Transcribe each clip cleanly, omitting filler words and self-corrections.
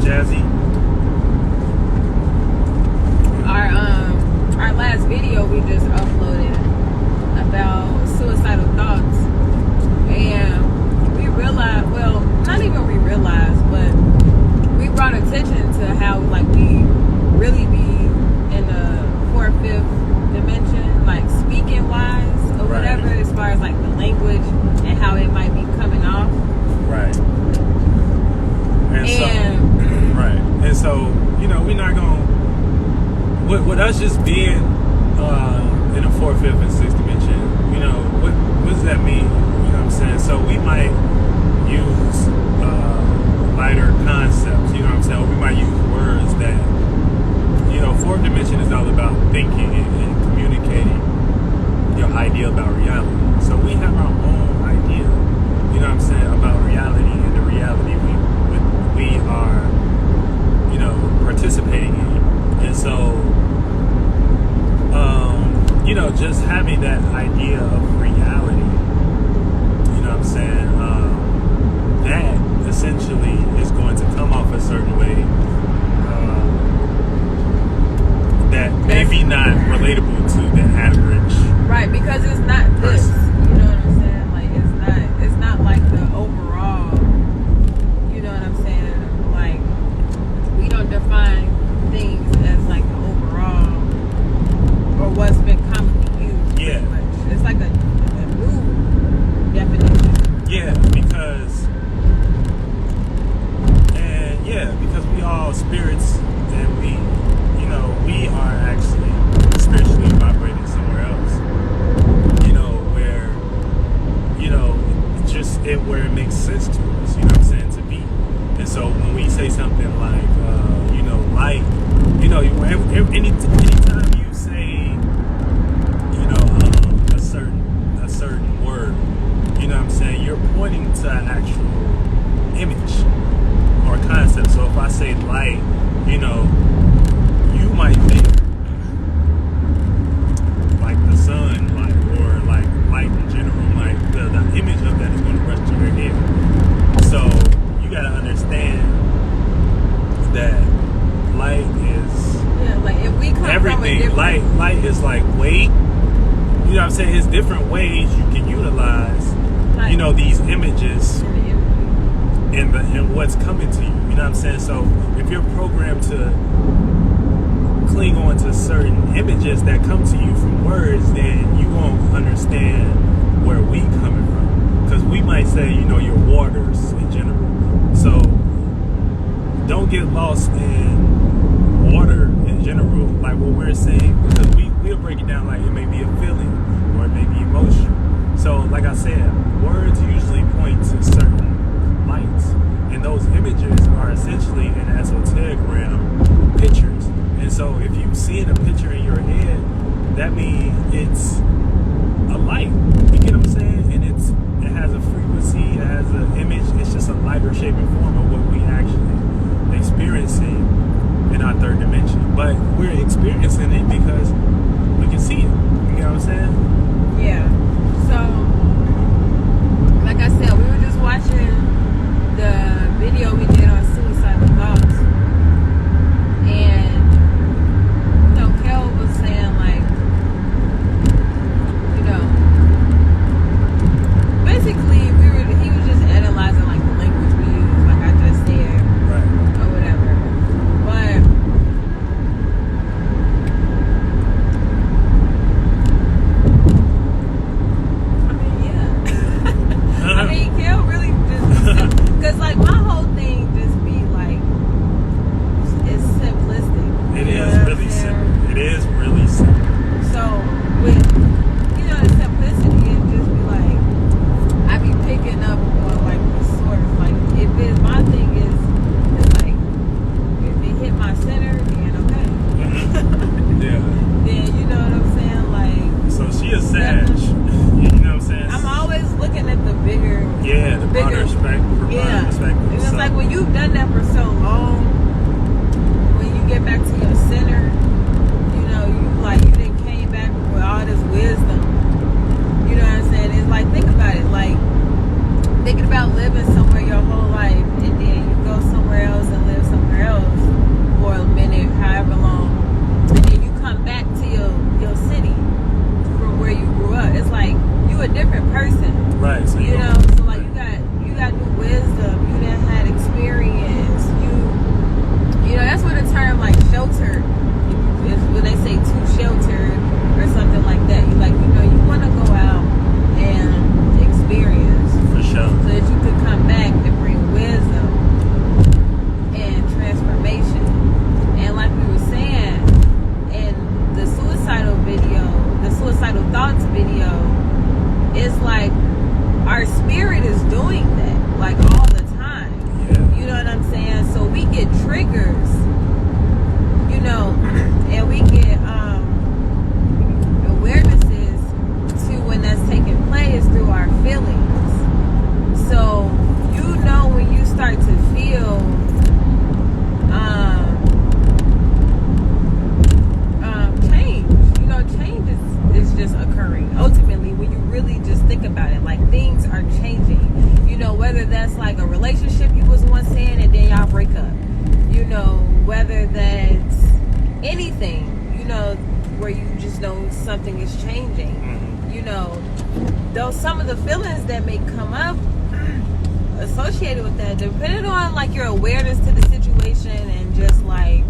Jazzy? Our last video we just uploaded about suicidal thoughts, and we realized, well, not even we realized, but we brought attention to how like we really be in the fourth, fifth dimension, like speaking wise or whatever, as far as like the language and how it might be coming off. Right. And so, you know, we're not gonna, with us just being in the fourth, fifth, and sixth dimension, you know, what does that mean? You know what I'm saying? So we might use lighter concepts, you know what I'm saying? Or we might use words that, you know, fourth dimension is all about thinking and communicating your idea about reality. So we have our own idea, you know what I'm saying, about reality and the reality we are, you know, participating in. And so, you know, just having that idea of reality, you know what I'm saying, that essentially is going to come off a certain way that maybe not relatable to the average. Right, because it's not this. You know what I'm saying? Like it's not like the overall. You know what I'm saying? Like we don't define things as like the overall or what's been commonly used. Yeah. Pretty much. It's like a new definition. Yeah, because we all spirits and we are actually spiritually vibrating somewhere else. You know, where, you know, just where it makes sense to us, you know what I'm saying, to be. And so when we say something like, you know, light, you know, anytime you say, you know, a certain word, you know what I'm saying, you're pointing to an actual image or concept. So if I say light, you know, you might think like the sun, like, or like light in general, like the image of that is going to rush to your head. So you got to understand that light is, Yeah, like if we come everything. From a different, Light is like weight. You know what I'm saying? It's different ways you can utilize, like, you know, these images in the and what's coming to you. You know what I'm saying? So if you're programmed to cling on to certain images that come to you from words, then you won't understand where we coming from. Because we might say, you know, your waters in general. So don't get lost in water in general, like what we're saying, because we'll break it down like it may be a feeling or it may be emotion. So like I said, words usually point to certain lights, and those images are essentially in esoteric realm pictures. And so if you see a picture in your head, that means it's a light. You get what I'm saying? And it has a frequency, it has an image. It's just a lighter shape and form of what we actually experiencing in our third dimension. But we're experiencing it because we can see it. You get what I'm saying? Yeah. So, like I said, we were just watching the video we did on suicidal thoughts, and you know, Kel was saying like, you know, basically he was just analyzing like the language we use, like I just said, Right. or whatever. But I mean, yeah. I mean, Kel really just, because like my whole thing just be like, it's simplistic. It You know is what I'm really saying? simple. It is really simple. So with, you know, the simplicity, it just be like, I be picking up on like the source. Like if it, my thing is like, if it hit my center, then okay. Yeah. Then you know what I'm saying? Like, So she a Sag. You know what I'm saying? I'm always looking at the bigger. Yeah, the broader spectrum. Yeah. Perspective. And it's So, like when you've done that for so long, when you get back to your center, you know, you done came back with all this wisdom. You know what I'm saying? It's like, think about it. Like, thinking about living somewhere your whole life, and then you go somewhere else and live somewhere get triggers, you know, and we get awarenesses to when that's taking place through our feelings. So, you know, when you start to feel change, you know, change is just occurring. Ultimately, when you really just think about it, like things are changing. You know, whether that's like a relationship you was once in and then y'all break up. You know, whether that's anything, you know, where you just know something is changing. You know, though some of the feelings that may come up associated with that, depending on like your awareness to the situation and just like,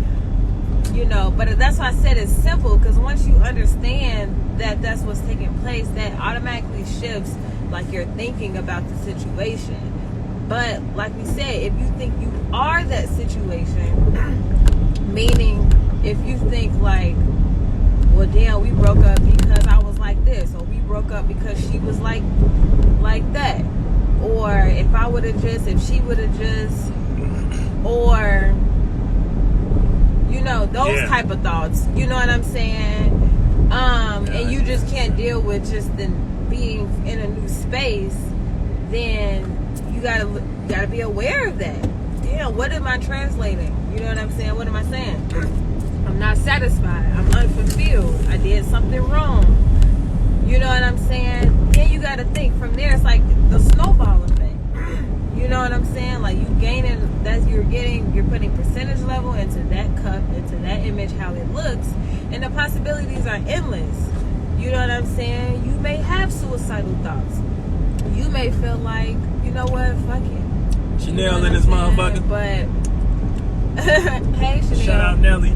you know, but that's why I said it's simple, because once you understand that that's what's taking place, that automatically shifts like your thinking about the situation. But like we said, if you think you are that situation, meaning if you think like, well, damn, we broke up because I was like this, or we broke up because she was like that, or if I would have just, if she would have just, or, you know, those type of thoughts, you know what I'm saying? And you just can't deal with just the being in a new space, then you gotta be aware of that. Damn, what am I translating? You know what I'm saying? What am I saying? I'm not satisfied. I'm unfulfilled. I did something wrong. You know what I'm saying? Then you gotta think from there. It's like the snowball effect. You know what I'm saying? Like you gaining, you're putting percentage level into that cup, into that image, how it looks, and the possibilities are endless. You know what I'm saying? You may have suicidal thoughts. You may feel like, you know what, fuck it. Chanel in this motherfucker. But hey, Chanel. Shout out Nelly.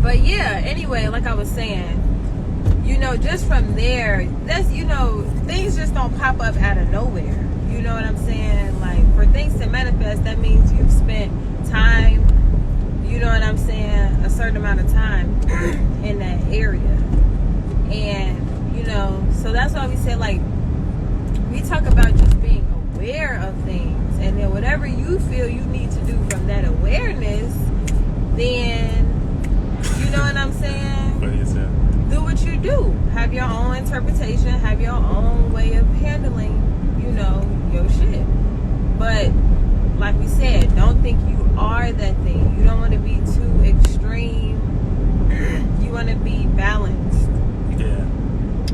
But yeah, anyway, like I was saying, you know, just from there, that's, you know, things just don't pop up out of nowhere. You know what I'm saying? Like, for things to manifest, that means you've spent time, you know what I'm saying, a certain amount of time in that area. And, you know, so that's why we say, like, we talk about just being aware of things. And then whatever you feel you need to do from that awareness, then, you know what I'm saying? What is that? Do what you do. Have your own interpretation. Have your own way of handling, you know, your shit. But like we said, don't think you are that thing. You don't want to be too extreme. You want to be balanced. Yeah.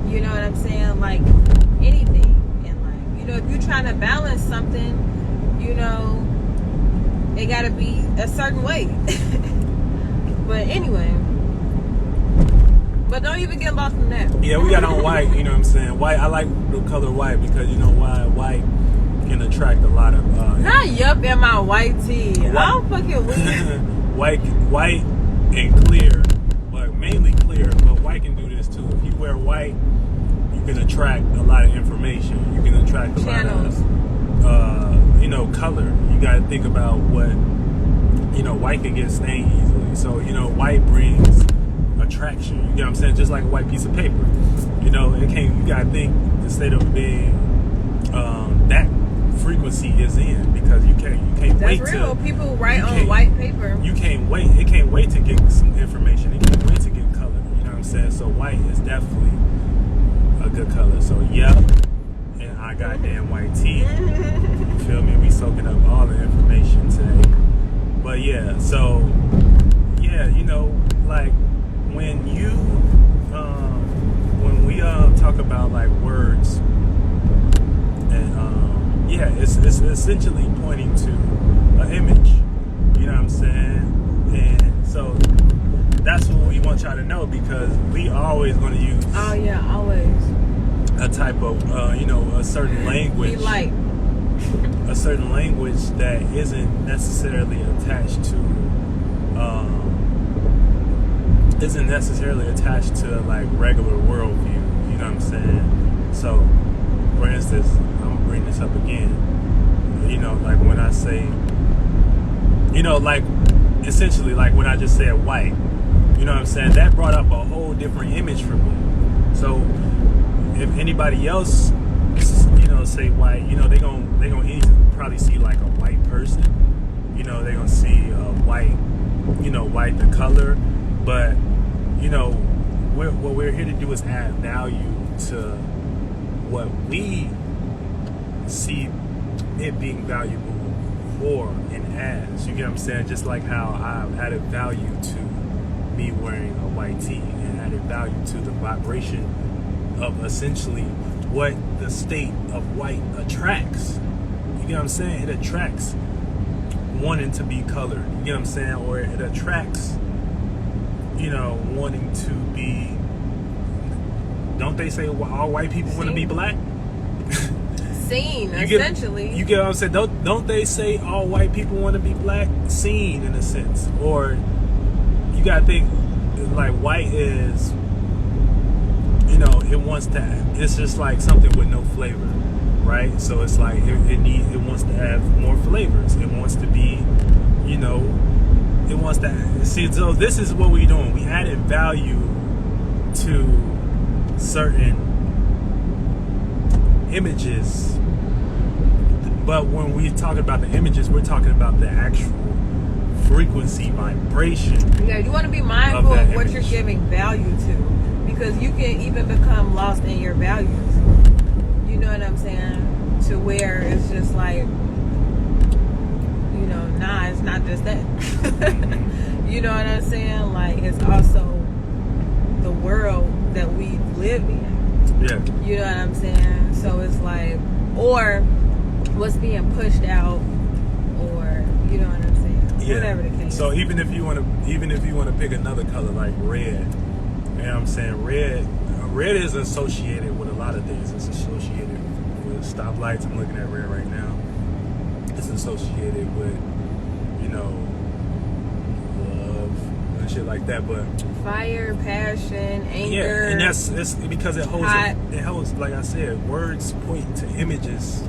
You know what I'm saying? Like anything in life. You know, if you're trying to balance something, you know, it got to be a certain way. But anyway. But don't even get lost in that. Yeah, we got on white, you know what I'm saying? White, I like the color white because you know why? White can attract a lot of... Not yup in my white tee. I'm fucking weak. white and clear, but mainly clear, but white can do this too. If you wear white, you can attract a lot of information. You can attract a Channels. lot of, you know, color. You got to think about what, you know, white can get stained easily. So, you know, white brings attraction. You know what I'm saying? Just like a white piece of paper. You know, you got to think the state of being that frequency is in, because you can't wait That's real. to... People write on white paper. You can't wait. It can't wait to get some information. It can't wait to get color. You know what I'm saying? So white is definitely a good color. So yeah, and I got damn white tea. You feel me? We soaking up all the information today. But yeah, so yeah, you know, like when you when we talk about like words, and yeah, it's essentially pointing to an image. You know what I'm saying? And so that's what we want y'all to know, because we always going to use Oh yeah, always. a type of you know, a certain language. Be like A certain language that isn't necessarily attached to like regular worldview. You know what I'm saying? So, for instance, I'm gonna bring this up again. You know, like when I say, you know, like essentially, like when I just said white. You know what I'm saying? That brought up a whole different image for me. So, if anybody else, you know, say white, you know, they gonna easily probably see like a white person. You know, they gonna see a white the color, but what we're here to do is add value to what we see it being valuable for and as. You get what I'm saying? Just like how I've added value to me wearing a white tee and added value to the vibration of essentially what the state of white attracts. You get what I'm saying? It attracts wanting to be colored. You get what I'm saying? Or it attracts, wanting to be. Don't they say all white people want to be black? Seen, essentially. You get what I'm saying? Don't they say all white people want to be black? Seen, in a sense. Or you gotta think like white is, it wants to. It's just like something with no flavor, right? So it's like it wants to have more flavors. It wants to be, it wants to see. So this is what we're doing. We added value to certain images, but when we talk about the images, we're talking about the actual frequency, vibration. Yeah, you want to be mindful of what you're giving value to, because you can even become lost in your values. You know what I'm saying? To where it's just like, nah, it's not just that. You know what I'm saying? Like, it's also the world that we live in. Yeah. You know what I'm saying? So it's like, or what's being pushed out, or you know what I'm saying? Yeah. Whatever the case. So even if you want to pick another color like red, you know what I'm saying? Red is associated with a lot of things. It's associated with stoplights. I'm looking at red right now. It's associated with, love and shit like that. But fire, passion, anger. Yeah, and it's because it holds, like I said, words point to images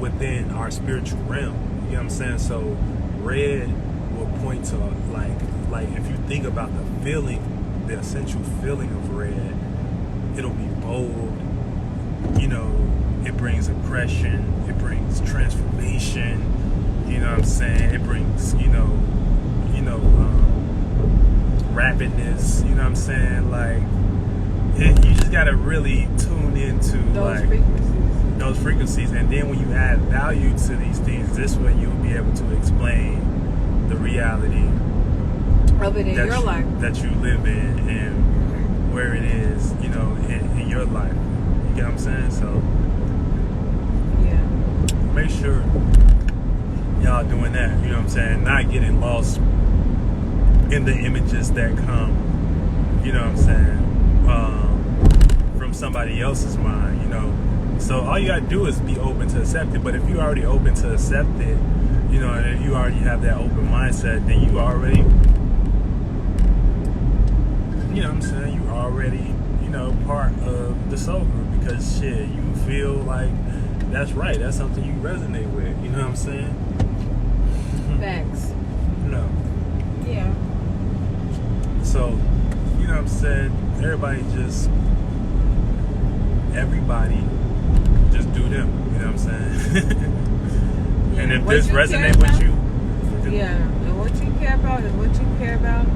within our spiritual realm. You know what I'm saying? So red will point to like if you think about the feeling, the essential feeling of red, it'll be bold. It brings aggression. It brings transformation. You know what I'm saying? It brings rapidness. You know what I'm saying? Like you just gotta really tune into those frequencies, and then when you add value to these things, this way you'll be able to explain the reality of it in your life that you live in and where it is, in your life. You get what I'm saying? So yeah, make sure y'all doing that. You know what I'm saying? Not getting lost in the images that come, you know what I'm saying, from somebody else's mind. So all you gotta do is be open to accept it. But if you're already open to accept it, and if you already have that open mindset, then you already, you know what I'm saying, you already, part of the soul group, because shit, you feel like that's right, that's something you resonate with. You know what I'm saying? Facts. Yeah. So, you know what I'm saying, everybody just do them. You know what I'm saying? Yeah. And if this resonates with you, yeah, and what you care about is what you care about.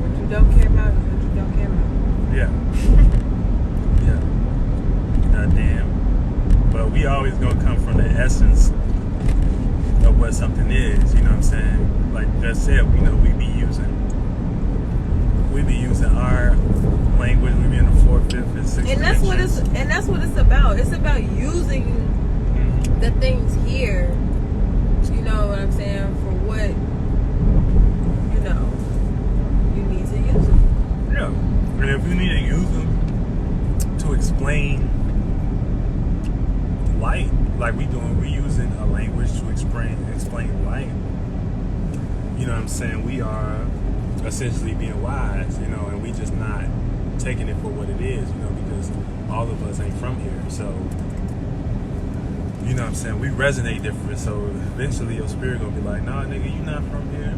What you don't care about is what you don't care about. yeah. Goddamn. But we always gonna come from the essence of what something is. You know what I'm saying? Like I said, we be using our language. We be in the 4th, 5th, and 6th. And that's what it's about. It's about using the things here. You know what I'm saying? For what you need to use them. Yeah. And if you need to use them to explain light, like we're using a language to explain light. You know what I'm saying? We are essentially being wise, and we just not taking it for what it is, because all of us ain't from here. So, you know what I'm saying? We resonate different. So eventually your spirit gonna be like, nah, nigga, you not from here.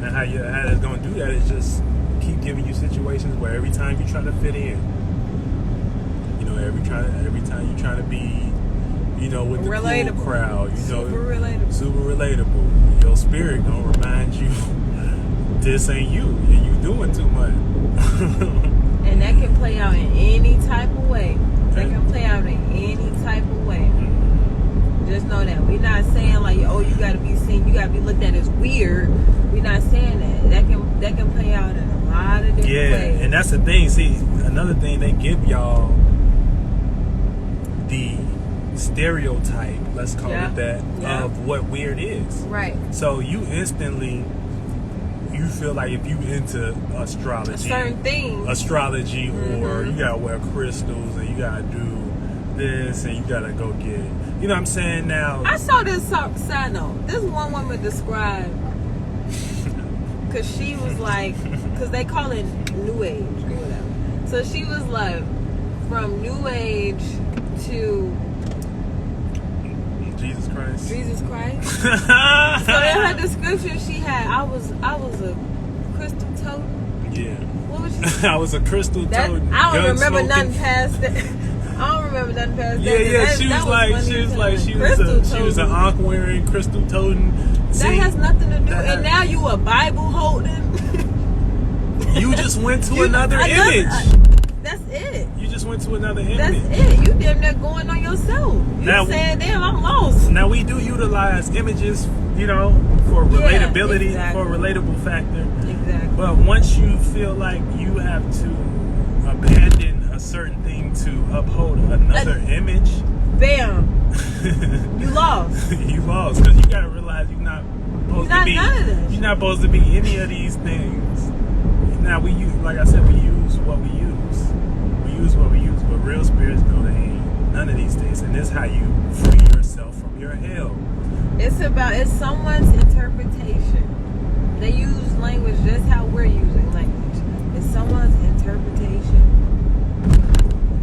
And how that's gonna do that is just keep giving you situations where every time you try to fit in, every time you try to be, you know, with the Relatable. cool crowd, you know, Super relatable. super relatable. Your spirit gonna remind you this ain't you, and you doing too much. And that can play out in any type of way. That Okay. can play out in any type of way. Just know that. We're not saying like, oh, you gotta be seen, you gotta be looked at as weird. We're not saying that. That can play out in a lot of different ways. And that's the thing. See, another thing, they give y'all the stereotype, let's call it that, of what weird is. Right. So you instantly, you feel like if you into astrology, A certain thing. astrology, or you gotta wear crystals, and you gotta do this, and you gotta go get, you know what I'm saying? Now, I saw this side note. This one woman described, because she was like, because they call it New Age or whatever. So she was like, from New Age to Jesus Christ. Jesus Christ. So in her description, she had, I was a crystal totem. Yeah. What was she? I was a crystal That, totem. I don't gun remember smoking. nothing past that. I don't remember nothing past Yeah, that. yeah. That- She that was like, funny. she Crystal was an totem. ankh wearing crystal totem. That See, has nothing to do. that- And now you a Bible holding. you just went to You- another another- image. That's it. You just went to another image. That's it. You damn near going on yourself. You Now- saying, damn, I'm lost. Now we do utilize images, you know, for Yeah, relatability, exactly. for a relatable factor. Exactly. But once you feel like you have to abandon a certain thing to uphold another image, Bam. You lost. you lost, because you gotta realize you're not supposed You're to be. not none of this. You're not supposed to be any of these things. Now we use, like I said, we use what we use. We use what we use, but real spirits know they ain't none of these things, and this is how you free yourself from your hell. It's someone's interpretation. They use language just how we're using language. It's someone's interpretation.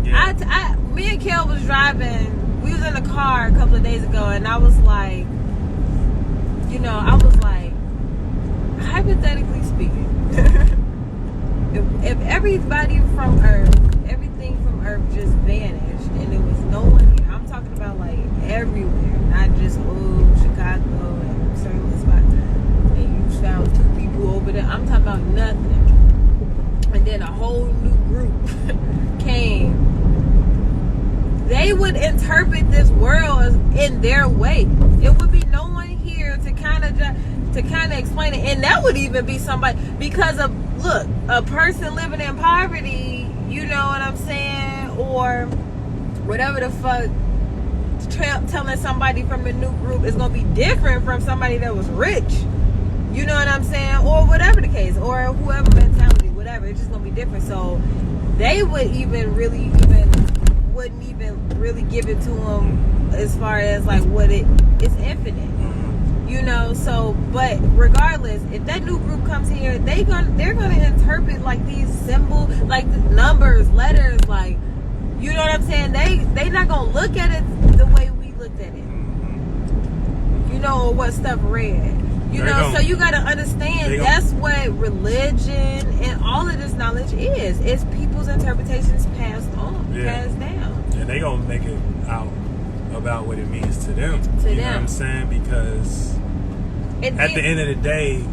Yeah. Me and Kel was driving. We was in the car a couple of days ago, and I was like, hypothetically speaking, if everybody from Earth, everything from Earth just vanished, and there was no one here, I'm talking about like everywhere, not just Chicago and certain spots, and you found 2 people over there. I'm talking about nothing. And then a whole new group came. They would interpret this world in their way. It would be no one here to kind of explain it, and that would even be somebody, because of, look, a person living in poverty, you know what I'm saying, or whatever the fuck, telling somebody from the new group is gonna be different from somebody that was rich, you know what I'm saying, or whatever the case, or whoever mentality, whatever, it's just gonna be different. So they would wouldn't even really give it to them as far as like what it's infinite, you know. So, but regardless, if that new group comes here, they're gonna interpret like these symbols, like the numbers, letters, like, you know what I'm saying. They not gonna look at it the way we looked at it, you know, or what stuff read. You know, so you gotta understand that's what religion and all of this knowledge is. It's people's interpretations passed on, passed down. And they gonna make it out about what it means to them. You know what I'm saying? Because at the end of the day,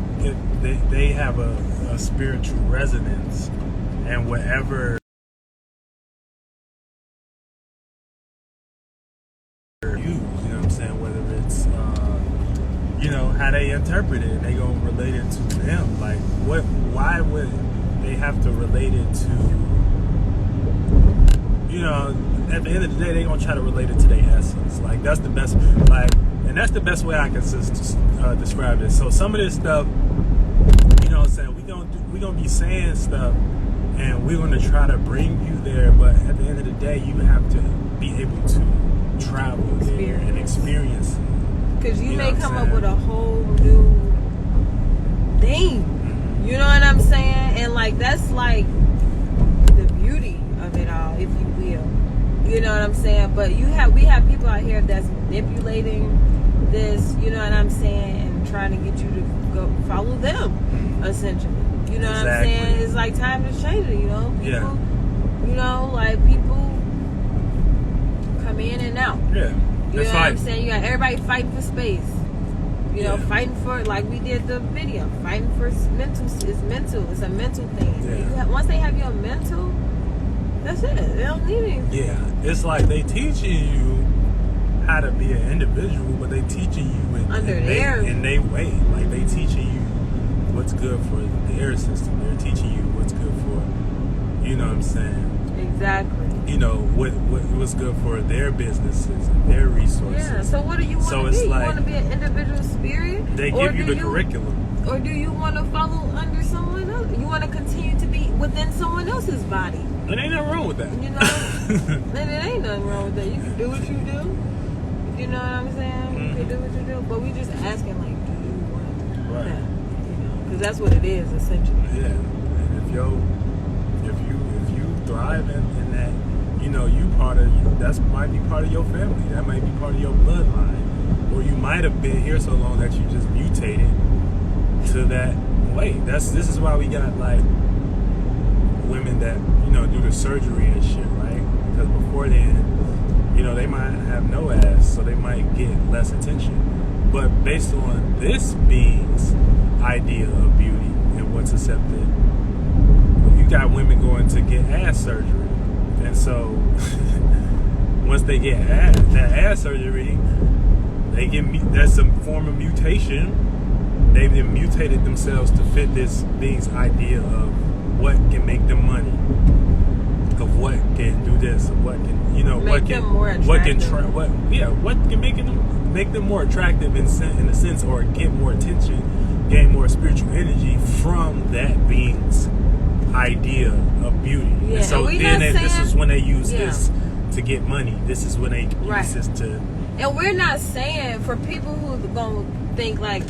they have a spiritual resonance, and whatever you know what I'm saying, whether it's how they interpret it, they gonna relate it to them. Like, why would they have to relate it to, at the end of the day, they gonna try to relate it to their essence. Like, that's the best, and that's the best way I can describe it. So some of this stuff, you know what I'm saying, we gonna be saying stuff, and we're gonna try to bring you there, but at the end of the day, you have to be able to travel there and experience it. Because you may come up with a whole new thing. You know what I'm saying? And like, that's like the beauty of it all, if you will. You know what I'm saying? But we have people out here that's manipulating this, you know what I'm saying, and trying to get you to go follow them, essentially. You know what I'm saying? It's like time is changing, you know? People, you know, like people come in and out. Yeah. You That's know what I'm right. saying? You got everybody fighting for space. You know, Yeah. fighting for, like we did the video, fighting for mental. It's mental. It's a mental thing. Yeah. Once they have your mental, that's it. They don't need anything. Yeah, it's like they teaching you how to be an individual, but they teaching you in they way. Like they teaching you what's good for the air system. They're teaching you what's good for, you know what I'm saying? Exactly. You know what's good for their businesses and their resources. Yeah. So what do you want So to it's be? like- You want to be an individual spirit? They Or give you do the curriculum. Or do you want to follow under someone else? You want to continue to be within someone else's body? And ain't nothing wrong with that. You know, and it ain't nothing wrong with that. You can do what you do. You know what I'm saying? You can do what you do. But we just asking, like, do you want Right. that? You know, because that's what it is essentially. Yeah, and if you thrive in that, you know, that might be part of your family. That might be part of your bloodline, or you might have been here so long that you just mutated to that way. This is why we got like women that, you know, do the surgery and shit, right? Because before then, you know, they might have no ass, so they might get less attention. But based on this being's idea of beauty and what's accepted, you got women going to get ass surgery. And so once they get that ass surgery, they get that's some form of mutation. They've then mutated themselves to fit this being's idea of what can make them money, of what can do this, of what can, you know, Make them more attractive. what can make them more attractive in a sense, or get more attention, gain more spiritual energy from that being's idea of beauty. Yeah, And so and we then not this saying- is when they use Yeah. this to get money. This is when they Right. use this to. And we're not saying for people who gonna think like,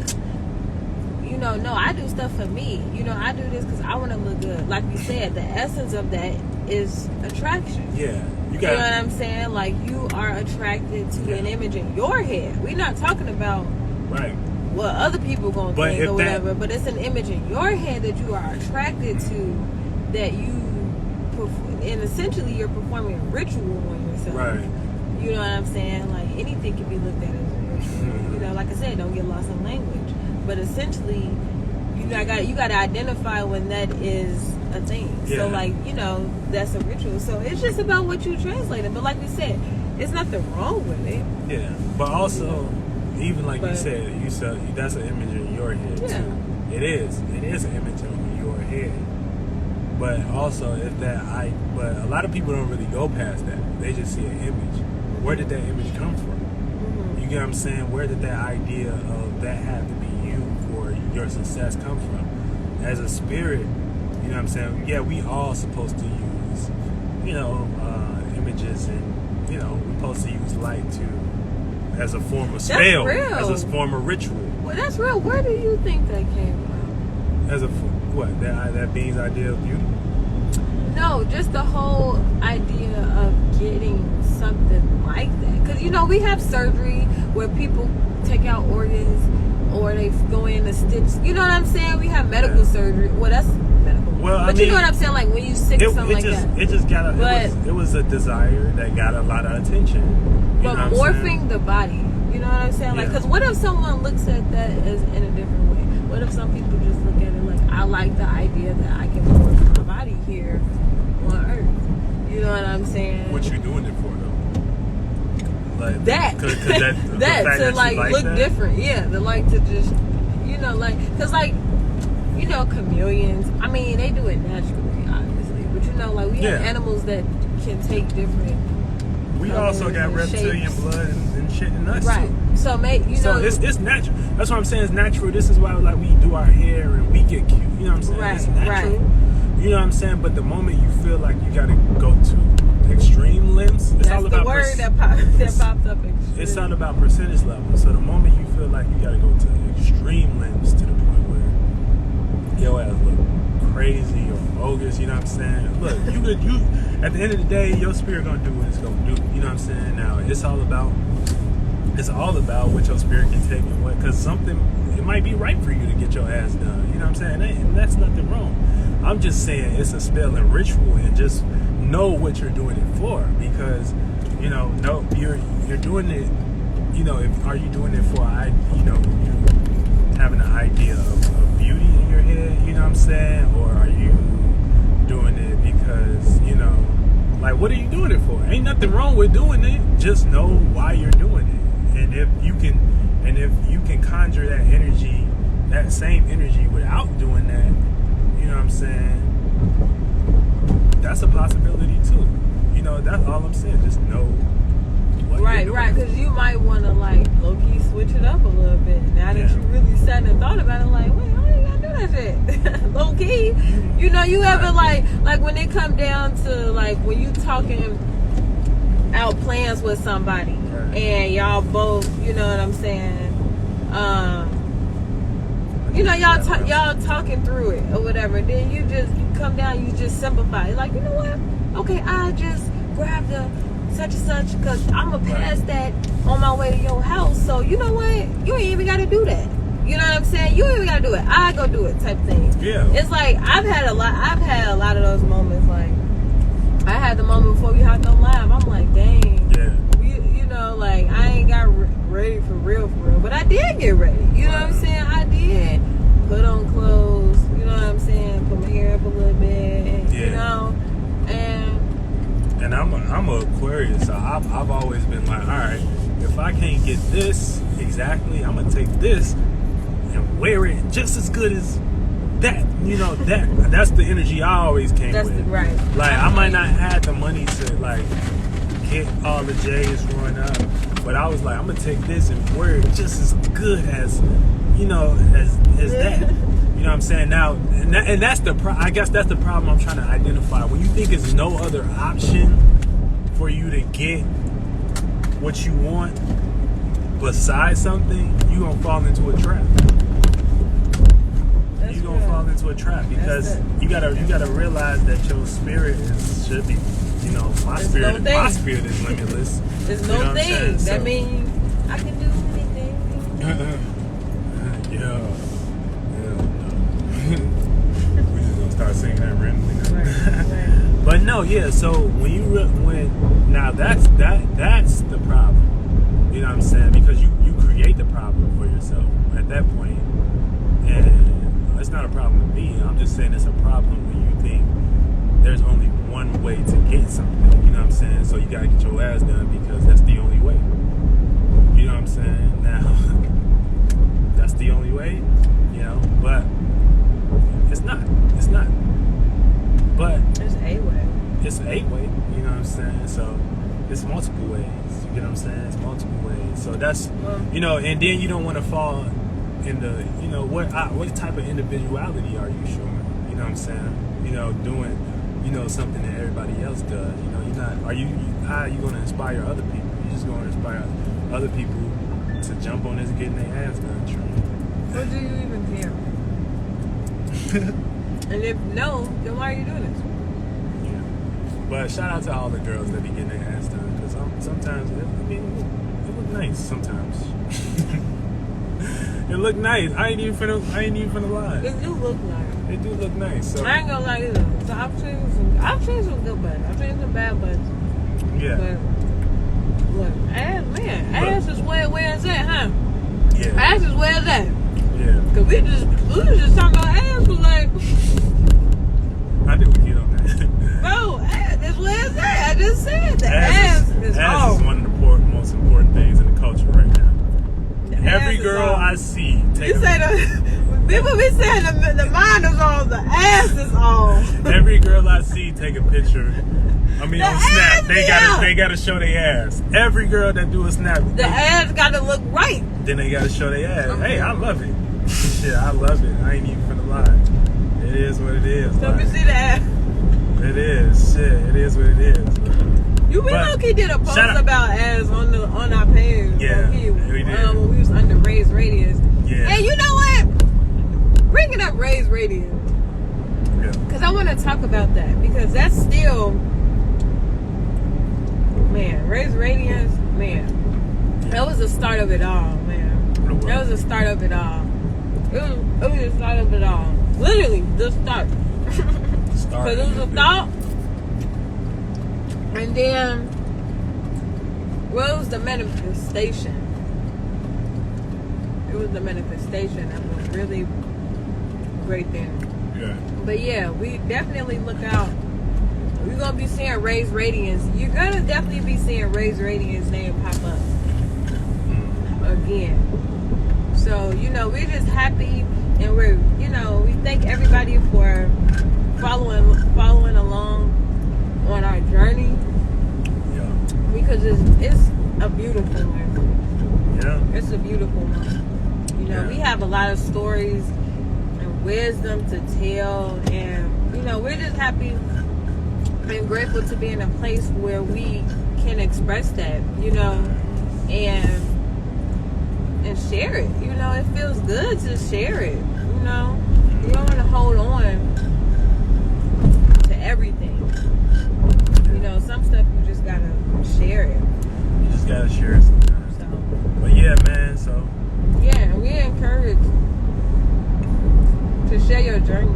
you know, no, I do stuff for me. You know, I do this because I want to look good. Like we said, the essence of that is attraction. Yeah, you You know what got. I'm saying? Like you are attracted to Yeah. an image in your head. We're not talking about Right. what other people gonna But think if or that- whatever. But it's an image in your head that you are attracted to, that you, and essentially you're performing a ritual on yourself. Right. You know what I'm saying? Like anything can be looked at as a ritual. Mhm. You know, like I said, don't get lost in language. But essentially, you got to identify when that is a thing. Yeah. So like, you know, that's a ritual. So it's just about what you translate it. But like we said, there's nothing wrong with it. Yeah, but also, even like you But- said that's an image in your head Yeah. too. It is an image in your head. But also, but a lot of people don't really go past that. They just see an image. Where did that image come from? Mm-hmm. You get what I'm saying? Where did that idea of that have to be you for your success come from? As a spirit, you know what I'm saying? Yeah, we all supposed to use, you know, images, and, you know, we're supposed to use light as a form of spell, real. as a form of ritual, Well, that's real. Where do you think that came from? as a that being's idea of beauty. No, just the whole idea of getting something like that. Because, you know, we have surgery where people take out organs or they go in a stitch. You know what I'm saying? We have medical Yeah. surgery. Well, that's medical. Well, but you know what I'm saying? Like when you sick or something like that. It just got it was a desire that got a lot of attention. You But know what I'm saying? morphing the body. You know what I'm saying? Like, Yeah. because what if someone looks at that as in a different way? What if some people just look at it like, I like the idea that I can morph my body here on Earth. You know what I'm saying? What you doing it for though? Like that 'cause the fact that to you like look that? different, yeah, to like to just, you know, like, because like, you know, chameleons, I mean, they do it naturally, obviously, but you know, like we have Yeah. animals that can take different We colors also got and reptilian shapes. blood and shit in us Right. too. So you So know, it's natural. That's what I'm saying. It's natural. This is why like we do our hair and we get cute. You know what I'm saying? Right, It's natural. right. You know what I'm saying? But the moment you feel like you gotta go to extreme lengths, it's that's all the about word that popped up. it's all about percentage level. So the moment you feel like you gotta go to extreme lengths to the point where your ass look crazy or bogus, you know what I'm saying? Look, you at the end of the day, your spirit gonna do what it's gonna do. You know what I'm saying? Now it's all about what your spirit can take and what, because something, it might be right for you to get your ass done. You know what I'm saying? And that's nothing wrong. I'm just saying it's a spell and ritual, and just know what you're doing it for, because, you know, no, you're doing it you know, are you doing it for, you know, you having an idea of beauty in your head, you know what I'm saying? Or are you doing it because, you know, like, what are you doing it for? Ain't nothing wrong with doing it. Just know why you're doing it. And if you can conjure that energy, that same energy without doing that, you know what I'm saying? That's a possibility too. You know, that's all I'm saying. Just know what you're doing. Right, because you might want to, like, low-key switch it up a little bit. Now that you really sat and thought about it, like, wait, I ain't got to do that shit. Low-key. You know, you ever, like when it come down to, like, when you talking out plans with somebody, and y'all both, you know what I'm saying, you know, y'all talking through it or whatever. Then you come down, you just simplify. You're like, you know what? Okay, I just grab the such and such because I'm going to pass that on my way to your house. So, you know what? You ain't even got to do that. You know what I'm saying? You ain't even got to do it. I go do it type thing. Yeah. It's like, I've had a lot of those moments. Like, I had the moment before we hopped on live. I'm like, dang. Yeah. You know, like, I ain't got ready for real. But I did get ready. You know what I'm saying? I did put on clothes. You know what I'm saying? Put my hair up a little bit. And, you know, and I'm a Aquarius, so I've always been like, all right, if I can't get this exactly, I'm gonna take this and wear it just as good as that. You know, that's the energy I always came with. Right. Like, I might not have the money to, like, get all the J's growing up, but I was like, I'm gonna take this and wear it just as good as, you know, as that. You know what I'm saying? Now, and that's I guess that's the problem I'm trying to identify. When you think there's no other option for you to get what you want besides something, you gonna fall into a trap. You gonna fall into a trap because you gotta realize that your spirit should be, you know, my spirit is limitless. There's no thing. That means I can do anything. Yeah. We just gonna start singing that randomly now. Right. But no, yeah. So when now that's the problem. You know what I'm saying? Because you create the problem for yourself at that point, and it's not a problem to me. I'm just saying it's a problem when you think there's only one way to get something. You know what I'm saying? So you gotta get your ass done because that's the only way. You know what I'm saying? Now that's the only way. You know, but it's not. But it's a way. It's a way. You know what I'm saying? So it's multiple ways. You get what I'm saying? It's multiple ways. So that's, you know, and then you don't want to fall in the, you know, what type of individuality are you showing? You know what I'm saying? You know, doing, you know, something that everybody else does. You know, how are you going to inspire other people? You're just going to inspire other people to jump on this and getting their ass done train. Or do you even care? And if no, then why are you doing this? Yeah. But shout out to all the girls that be getting their ass done, because sometimes it look nice. Sometimes it look nice. I ain't even finna lie. It do look nice. It do look nice. So I ain't gonna lie either. So I've seen some good butts. I've seen some bad butts. Yeah. But look, ass is where it's at, huh? Yeah. Ass is where it's at. Yeah. Cause we was just talking about ass, but like, I did we get on that. bro, ass is where it's at. I just said that. Ass is one of the most important things in the culture right now. Every girl I see take people be saying the mind is on, the ass is on. Every girl I see take a picture. I mean, on Snap, they gotta show their ass. Every girl that do a Snap, the ass gotta look right. Then they gotta show their ass. Okay. Hey, I love it. Shit, I love it. I ain't even finna lie. It is what it is. So you see the ass. It is. Shit, it is what it is. You low-key did a post about ass on our page. Yeah, we did. When we was under Raised Radius. Yeah. Hey, you know what? Bringing up Raised Radius. Yeah. Because I want to talk about that. Because that's still, man, Raised Radius, man. Yeah. That was the start of it all, man. That was the start of it all. It was the start of it all. Literally, the start. Because it was a thought. And then, what was the manifestation? was the manifestation of a really great thing. Yeah. But yeah, we definitely look out. We're gonna be seeing Raised Radiance. You're gonna definitely be seeing Raised Radiance name pop up again. So, we're just happy, and we're, we thank everybody for following along on our journey. Yeah. Because it's a beautiful one. Yeah. It's a beautiful one. Yeah. We have a lot of stories and wisdom to tell, and we're just happy and grateful to be in a place where we can express that, and share it. It feels good to share it. You don't want to hold on to everything. Some stuff you just gotta share it. You just gotta share it sometimes. So, But yeah, man. So yeah, we encourage to share your journey,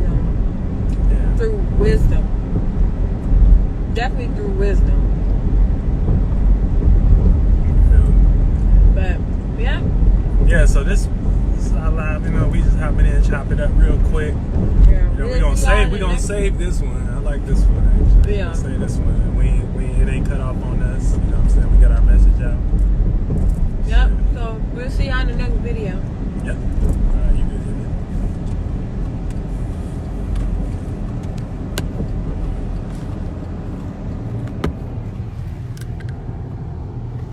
yeah. through wisdom. Definitely through wisdom. But yeah. Yeah. So this is our live. We just hopping in, chop it up real quick. Yeah. We're gonna save this one. I like this one actually. Yeah. We're gonna save this one. It ain't cut off on us. You know what I'm saying? We got our message out.